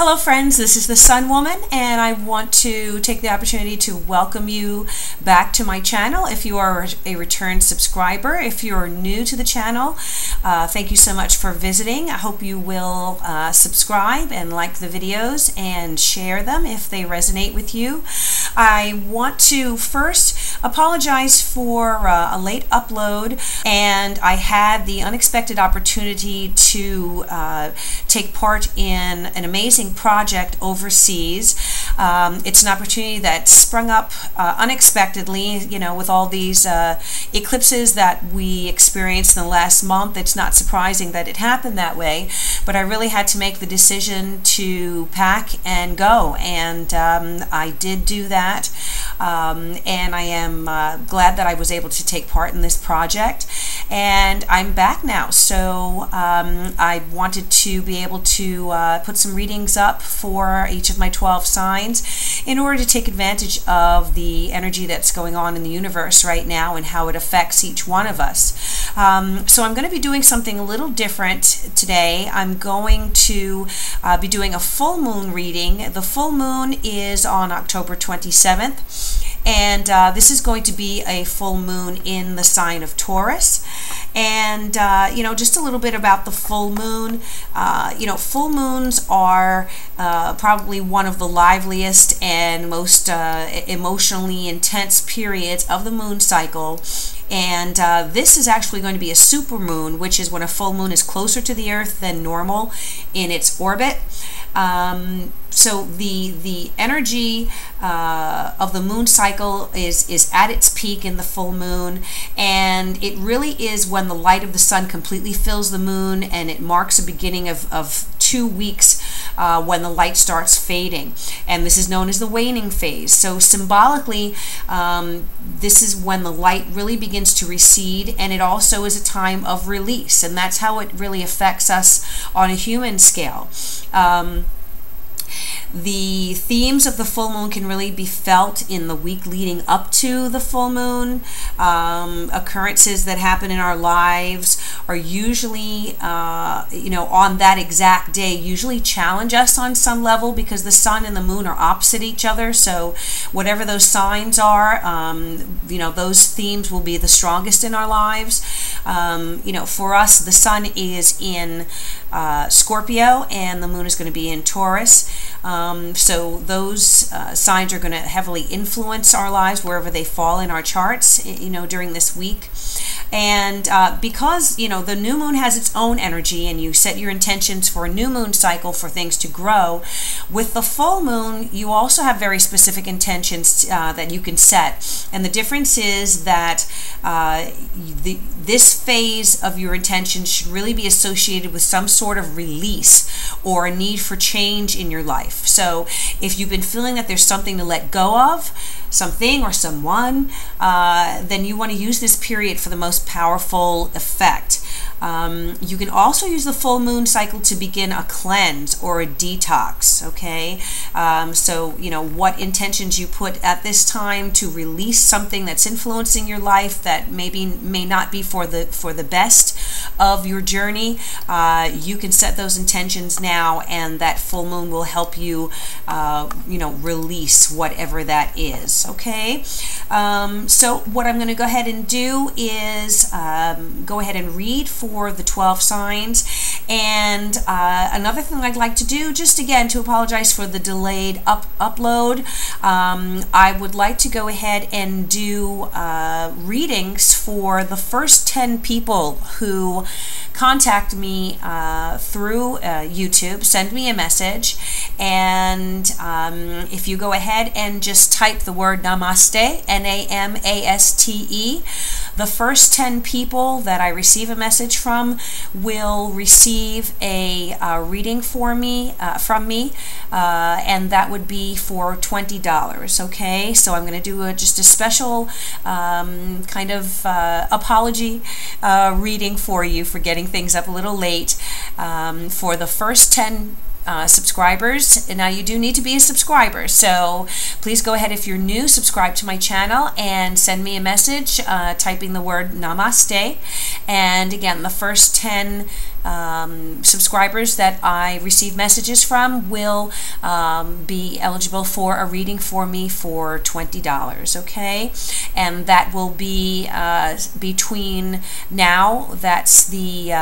Hello friends, this is the Sun Woman, and I want to take the opportunity to welcome you back to my channel. If you are a return subscriber, if you're new to the channel, thank you so much for visiting. I hope you will subscribe and like the videos and share them if they resonate with you. I want to first apologize for a late upload, and I had the unexpected opportunity to take part in an amazing project overseas. It's an opportunity that sprung up unexpectedly, with all these eclipses that we experienced in the last month. It's not surprising that it happened that way, but I really had to make the decision to pack and go, and I did do that, and I am glad that I was able to take part in this project, and I'm back now. So I wanted to be able to put some readings up for each of my 12 signs in order to take advantage of the energy that's going on in the universe right now and how it affects each one of us. So I'm going to be doing something a little different today. I'm going to be doing a full moon reading. The full moon is on October 27th. And this is going to be a full moon in the sign of Taurus. And, just a little bit about the full moon. Full moons are probably one of the liveliest and most emotionally intense periods of the moon cycle. And this is actually going to be a super moon, which is when a full moon is closer to the Earth than normal in its orbit. So the energy of the moon cycle is at its peak in the full moon, and it really is when the light of the sun completely fills the moon, and it marks the beginning of 2 weeks when the light starts fading, and this is known as the waning phase. So symbolically, this is when the light really begins to recede, and it also is a time of release, and that's how it really affects us on a human scale. The themes of the full moon can really be felt in the week leading up to the full moon. Occurrences that happen in our lives are usually, on that exact day, usually challenge us on some level because the sun and the moon are opposite each other. So whatever those signs are, those themes will be the strongest in our lives. For us, the sun is in Scorpio and the moon is going to be in Taurus. So those signs are going to heavily influence our lives wherever they fall in our charts, during this week. And because, the new moon has its own energy, and you set your intentions for a new moon cycle for things to grow, with the full moon, you also have very specific intentions that you can set. And the difference is that this phase of your intention should really be associated with some sort of release or a need for change in your life. So if you've been feeling that there's something to let go of, something or someone, then you want to use this period for the most powerful effect. You can also use the full moon cycle to begin a cleanse or a detox, okay? So, what intentions you put at this time to release something that's influencing your life that may not be for the best of your journey, you can set those intentions now, and that full moon will help you, release whatever that is, okay? So what I'm going to go ahead and do is go ahead and read for the 12 signs. And another thing I'd like to do, just again to apologize for the delayed upload, I would like to go ahead and do readings for the first 10 people who contact me through YouTube. Send me a message, and if you go ahead and just type the word Namaste, Namaste, the first 10 people that I receive a message from will receive a reading from me, and that would be for $20. Okay, so I'm going to do just a special kind of apology reading for you for getting things up a little late. For the first 10 subscribers. And now you do need to be a subscriber, so please go ahead, if you're new, subscribe to my channel and send me a message typing the word namaste. And again, the first 10 subscribers that I receive messages from will be eligible for a reading for me for $20, okay? And that will be between now, that's the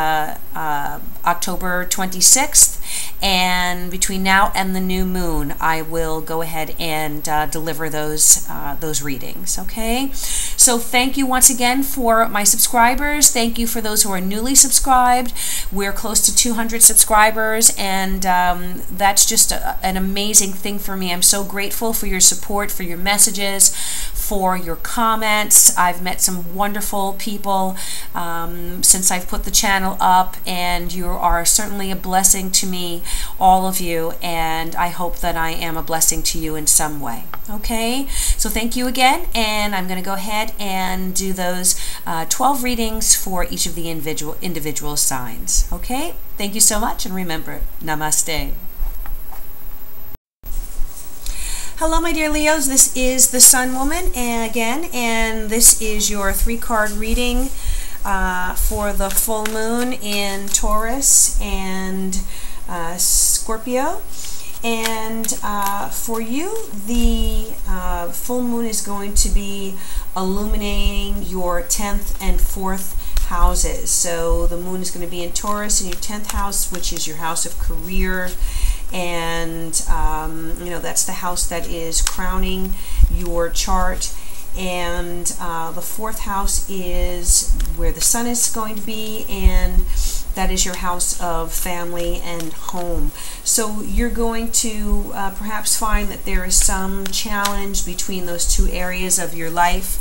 October 26th, and between now and the new moon, I will go ahead and deliver those readings, okay? So thank you once again for my subscribers. Thank you for those who are newly subscribed. We're close to 200 subscribers, and that's just an amazing thing for me. I'm so grateful for your support, for your messages, for your comments. I've met some wonderful people since I've put the channel up, and you are certainly a blessing to me, all of you, and I hope that I am a blessing to you in some way. Okay, so thank you again, and I'm going to go ahead and do those 12 readings for each of the individual signs. Okay, thank you so much, and remember, namaste. Hello, my dear Leos. This is the Sun Woman again, and this is your 3-card reading for the full moon in Taurus and Scorpio. And for you, the full moon is going to be illuminating your 10th and 4th houses. So the moon is going to be in Taurus in your 10th house, which is your house of career. And you know, that's the house that is crowning your chart. And the 4th house is where the sun is going to be, and that is your house of family and home. So you're going to perhaps find that there is some challenge between those two areas of your life,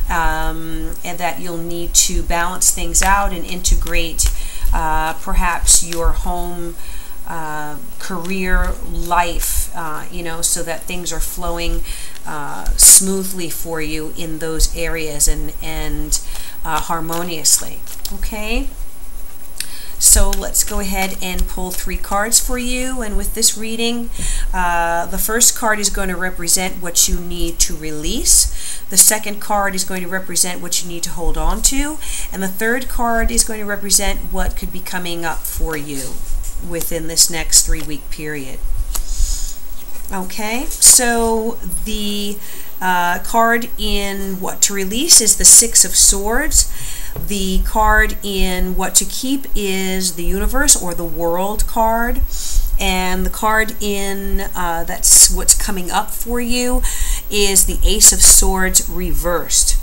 and that you'll need to balance things out and integrate perhaps your home career life, you know, so that things are flowing smoothly for you in those areas and harmoniously. Okay, so let's go ahead and pull 3 cards for you. And with this reading, the first card is going to represent what you need to release. The second card is going to represent what you need to hold on to, and the third card is going to represent what could be coming up for you within this next 3-week period. Okay, so the card in what to release is the 6 of Swords. The card in what to keep is the Universe or the World card. And the card in that's what's coming up for you is the Ace of Swords reversed.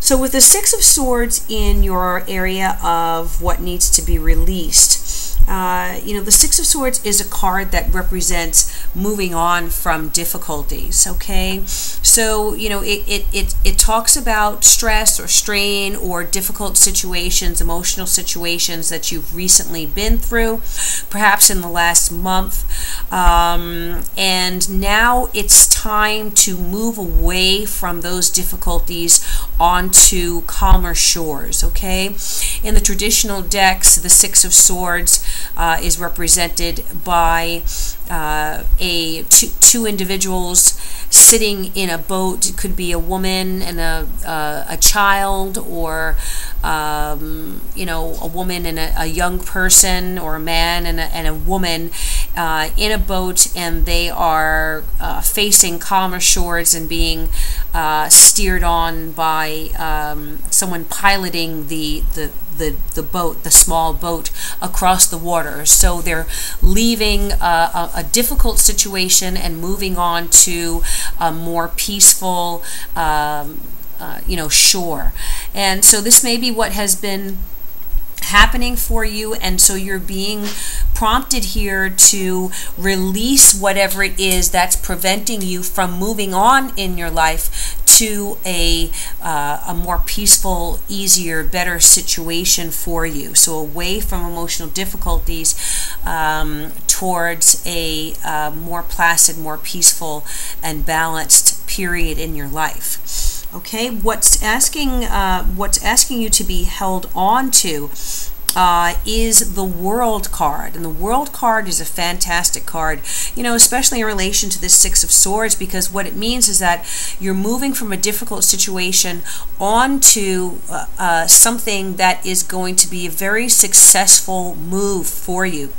So with the 6 of Swords in your area of what needs to be released, you know, the 6 of Swords is a card that represents moving on from difficulties, okay? So, you know, it talks about stress or strain or difficult situations, emotional situations that you've recently been through, perhaps in the last month. And now it's time to move away from those difficulties onto calmer shores, okay? In the traditional decks, the 6 of Swords is represented by two individuals sitting in a boat. It could be a woman and a child, or you know, a woman and a young person, or a man and a woman in a boat, and they are facing calmer shores and being steered on by someone piloting the boat, the small boat, across the water. So they're leaving a difficult situation and moving on to a more peaceful, you know, shore. And so this may be what has been happening for you, and so you're being prompted here to release whatever it is that's preventing you from moving on in your life to a more peaceful, easier, better situation for you. So away from emotional difficulties towards a more placid, more peaceful and balanced period in your life. Okay, what's asking you to be held on to is the World card. And the World card is a fantastic card, you know, especially in relation to this Six of Swords, because what it means is that you're moving from a difficult situation onto something that is going to be a very successful move for you.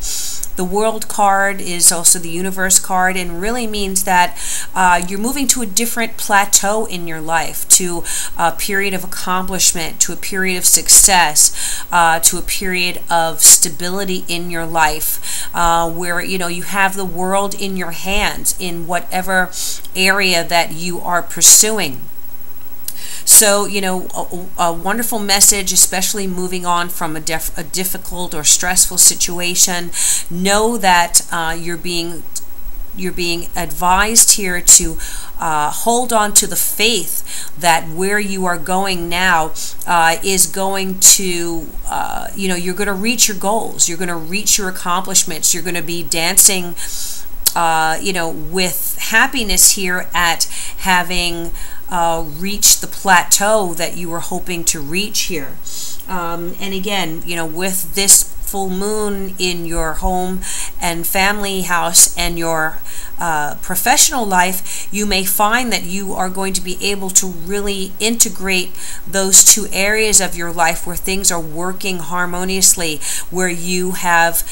The World card is also the Universe card, and really means that you're moving to a different plateau in your life, to a period of accomplishment, to a period of success, to a period of stability in your life, where, you know, you have the world in your hands in whatever area that you are pursuing. So, you know, a wonderful message, especially moving on from a difficult or stressful situation. Know that you're being advised here to hold on to the faith that where you are going now is going to, you know, you're going to reach your goals. You're going to reach your accomplishments. You're going to be dancing, you know, with happiness here at having reach the plateau that you were hoping to reach here. And again, you know, with this full moon in your home and family house and your professional life, you may find that you are going to be able to really integrate those two areas of your life where things are working harmoniously, where you have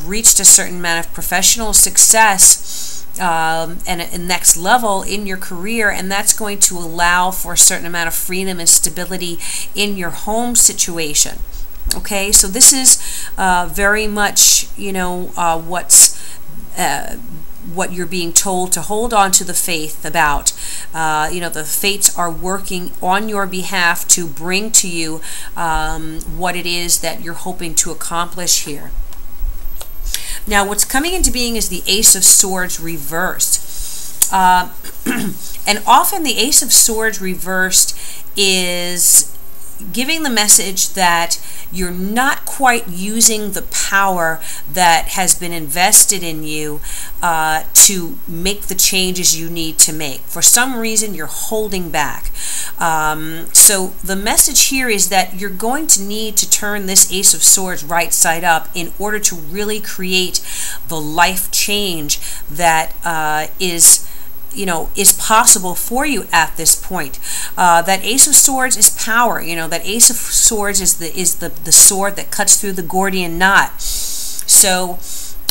reached a certain amount of professional success and a next level in your career, and that's going to allow for a certain amount of freedom and stability in your home situation. Okay, so this is very much, you know, what you're being told to hold on to the faith about. You know, the fates are working on your behalf to bring to you what it is that you're hoping to accomplish here. Now, what's coming into being is the Ace of Swords reversed. And often the Ace of Swords reversed is giving the message that you're not quite using the power that has been invested in you to make the changes you need to make. For some reason, you're holding back. So the message here is that you're going to need to turn this Ace of Swords right side up in order to really create the life change that is possible for you at this point. That Ace of Swords is power. You know, that Ace of Swords is the sword that cuts through the Gordian knot. So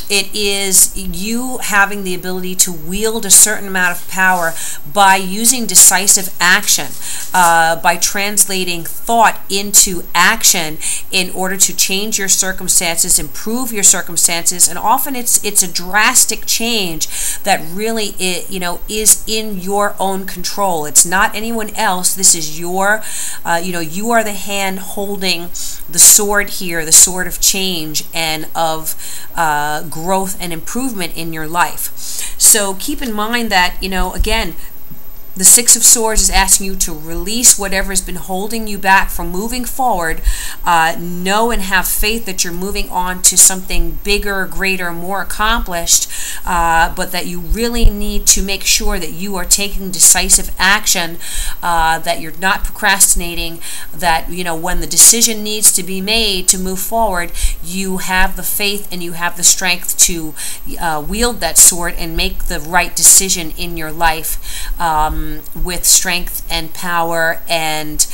it is you having the ability to wield a certain amount of power by using decisive action, by translating thought into action in order to change your circumstances, improve your circumstances, and often it's a drastic change that really is in your own control. It's not anyone else. This is your, you are the hand holding the sword here, the sword of change and of growth and improvement in your life. So keep in mind that, again, the Six of Swords is asking you to release whatever has been holding you back from moving forward. Know and have faith that you're moving on to something bigger, greater, more accomplished, but that you really need to make sure that you are taking decisive action, that you're not procrastinating, that, when the decision needs to be made to move forward, you have the faith and you have the strength to wield that sword and make the right decision in your life. With strength and power and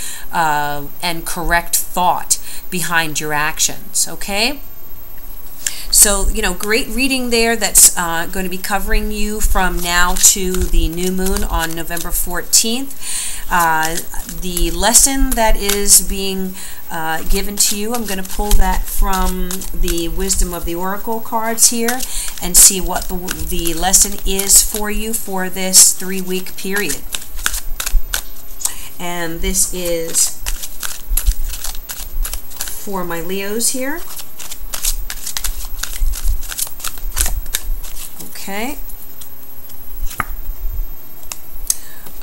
correct thought behind your actions. Okay. So, great reading there. That's going to be covering you from now to the new moon on November 14th. The lesson that is being given to you, I'm going to pull that from the Wisdom of the Oracle cards here and see what the lesson is for you for this 3-week period. And this is for my Leos here. Okay.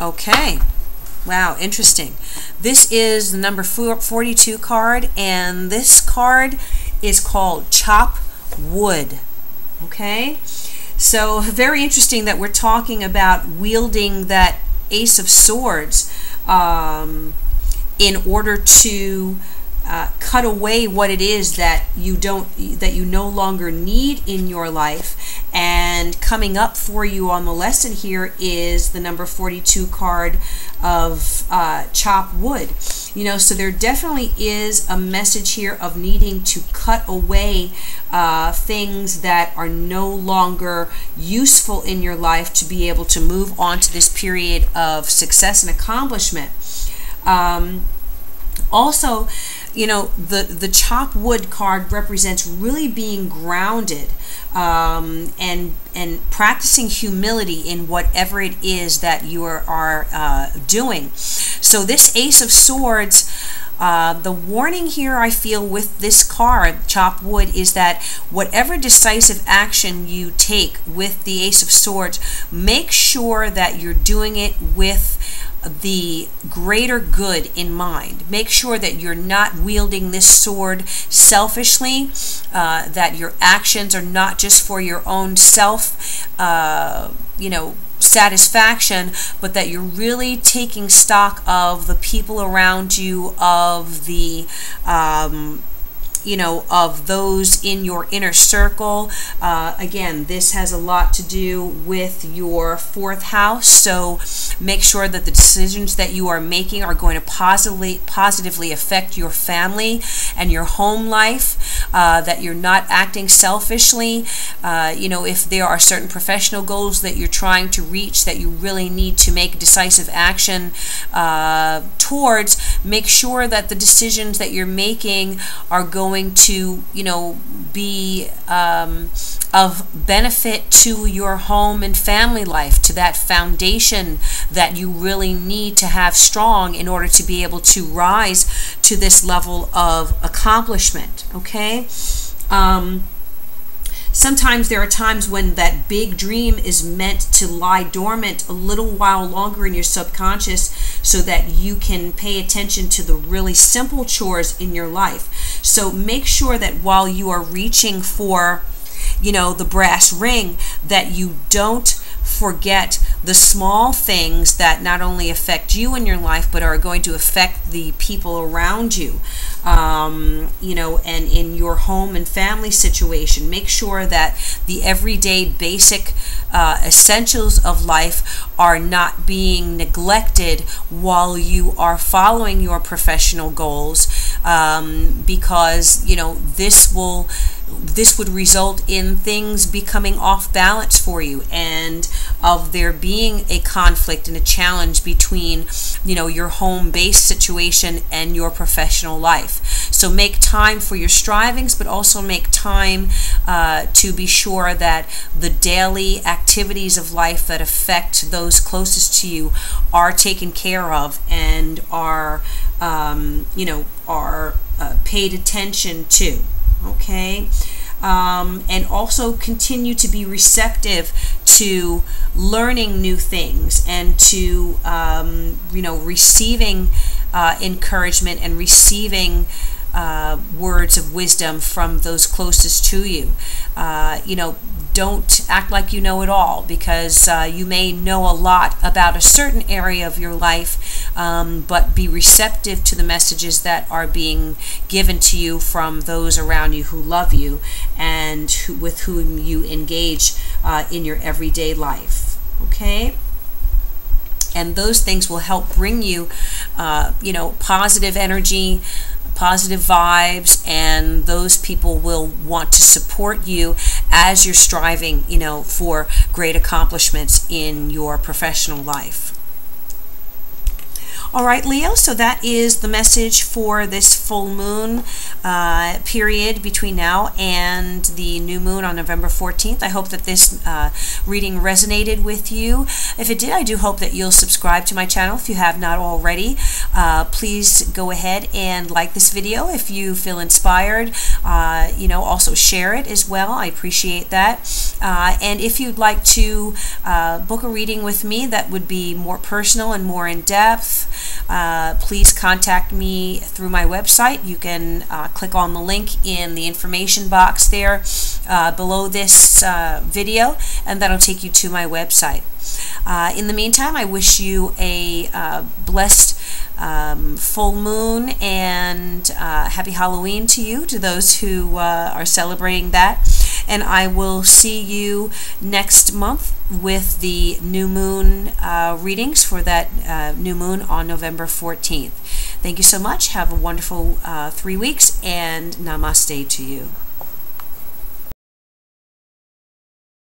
Okay. Wow, interesting. This is the number 42 card, and this card is called Chop Wood. Okay? So, very interesting that we're talking about wielding that Ace of Swords in order to cut away what it is that you no longer need in your life. And coming up for you on the lesson here is the number 42 card of chop wood. So there definitely is a message here of needing to cut away things that are no longer useful in your life to be able to move on to this period of success and accomplishment. Also, the chop wood card represents really being grounded and practicing humility in whatever it is that you are doing. So this Ace of Swords, the warning here I feel with this card, chop wood, is that whatever decisive action you take with the Ace of Swords, make sure that you're doing it with the greater good in mind. Make sure that you're not wielding this sword selfishly, that your actions are not just for your own satisfaction, but that you're really taking stock of the people around you, of the of those in your inner circle. Again, this has a lot to do with your 4th house, so make sure that the decisions that you are making are going to positively affect your family and your home life, that you're not acting selfishly. If there are certain professional goals that you're trying to reach that you really need to make decisive action towards, make sure that the decisions that you're making are going to be of benefit to your home and family life, to that foundation that you really need to have strong in order to be able to rise to this level of accomplishment. Okay. Sometimes there are times when that big dream is meant to lie dormant a little while longer in your subconscious so that you can pay attention to the really simple chores in your life. So make sure that while you are reaching for, the brass ring, that you don't forget the small things that not only affect you in your life, but are going to affect the people around you, and in your home and family situation. Make sure that the everyday basic essentials of life are not being neglected while you are following your professional goals, because this would result in things becoming off balance for you, and of there being a conflict and a challenge between your home-based situation and your professional life. So make time for your strivings, but also make time to be sure that the daily activities of life that affect those closest to you are taken care of and are paid attention to. Okay. And also continue to be receptive to learning new things and to receiving encouragement and receiving words of wisdom from those closest to you. Don't act like you know it all, because you may know a lot about a certain area of your life, but be receptive to the messages that are being given to you from those around you who love you and with whom you engage in your everyday life. Okay? And those things will help bring you, positive energy, positive vibes, and those people will want to support you as you're striving, for great accomplishments in your professional life. All right, Leo, so that is the message for this full moon period between now and the new moon on November 14th. I hope that this reading resonated with you. If it did, I do hope that you'll subscribe to my channel if you have not already. Please go ahead and like this video if you feel inspired. Also share it as well. I appreciate that. And if you'd like to book a reading with me that would be more personal and more in-depth, please contact me through my website. You can click on the link in the information box there below this video, and that'll take you to my website. In the meantime, I wish you a blessed full moon, and happy Halloween to you, to those who are celebrating that. And I will see you next month with the new moon readings for that new moon on November 14th. Thank you so much. Have a wonderful 3 weeks, and namaste to you.